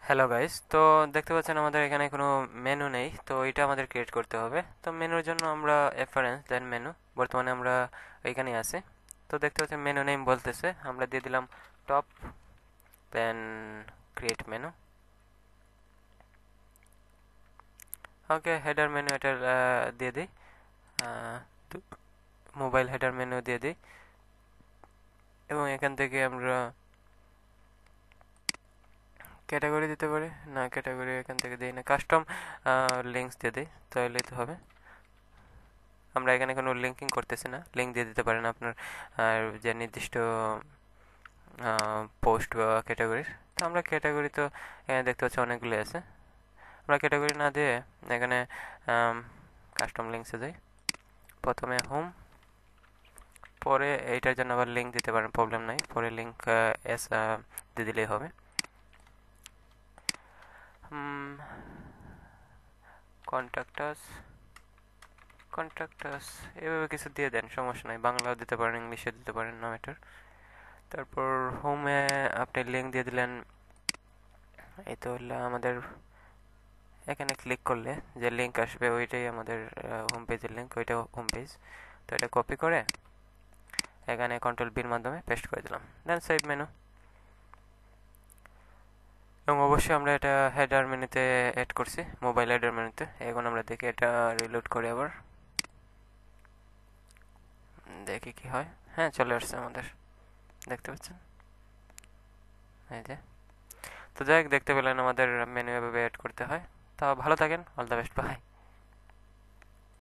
Hello guys, তো দেখতে পাচ্ছেন আমাদের এখানে কোনো মেনু নেই, তো এটা আমাদের ক্রিয়েট করতে হবে। তো মেনুর জন্য আমরা রেফারেন্স দেন মেনু, বর্তমানে আমরা এখানেই আছি। তো দেখতে পাচ্ছেন মেনু নেম বলতেছে, আমরা দিয়ে দিলাম টপ, দেন ক্রিয়েট মেনু। ওকে, হেডার মেনু এটা দিয়ে দিই, মোবাইল হেডার মেনু দিয়ে দিই, এবং এখান থেকে আমরা ক্যাটাগরি দিতে পারি। না, ক্যাটাগরি এখান থেকে দিই না, কাস্টম লিঙ্কস দিয়ে দিই, তাহলেই তো হবে। আমরা এখানে কোনো লিঙ্কিং করতেছি না, লিঙ্ক দিয়ে দিতে পারেন আপনার যে নির্দিষ্ট পোস্ট বা ক্যাটাগরির। তো আমরা ক্যাটাগরি তো এখানে দেখতে পাচ্ছি অনেকগুলো আছে, আমরা ক্যাটাগরি না দিয়ে এখানে কাস্টম লিঙ্কসে যাই। প্রথমে হোম, পরে এইটার জন্য আবার লিঙ্ক দিতে পারেন, প্রবলেম নাই, পরে লিঙ্ক এস দিয়ে দিলেই হবে। কন্ট্যাক্টাস, কন্ট্যাক্টাস এভাবে কিছু দিয়ে দেন, সমস্যা নাই, বাংলাও দিতে পারেন, ইংলিশে দিতে পারেন, না ম্যাটার। তারপর হোমে আপনি লিঙ্ক দিয়ে দিলেন। এই তো হলো আমাদের, এখানে ক্লিক করলে যে লিঙ্ক আসবে ওইটাই আমাদের হোম পেজের লিঙ্ক, ওইটা হোম পেজ। তো এটা কপি করে এখানে কন্ট্রোল বির মাধ্যমে পেস্ট করে দিলাম, দেন সেভ মেনু। এবং অবশ্যই আমরা এটা হেডার মেনুতে অ্যাড করছি, মোবাইল হেডার মেনুতে। এখন আমরা দেখি এটা রিলোড করে আবার দেখি কি হয়। হ্যাঁ, চলে আসছে আমাদের, দেখতে পাচ্ছেন এই যে। তো যাই হোক, দেখতে পেলেন আমাদের মেনু এভাবে অ্যাড করতে হয়। তো ভালো থাকেন, অল দ্য বেস্ট, বাই।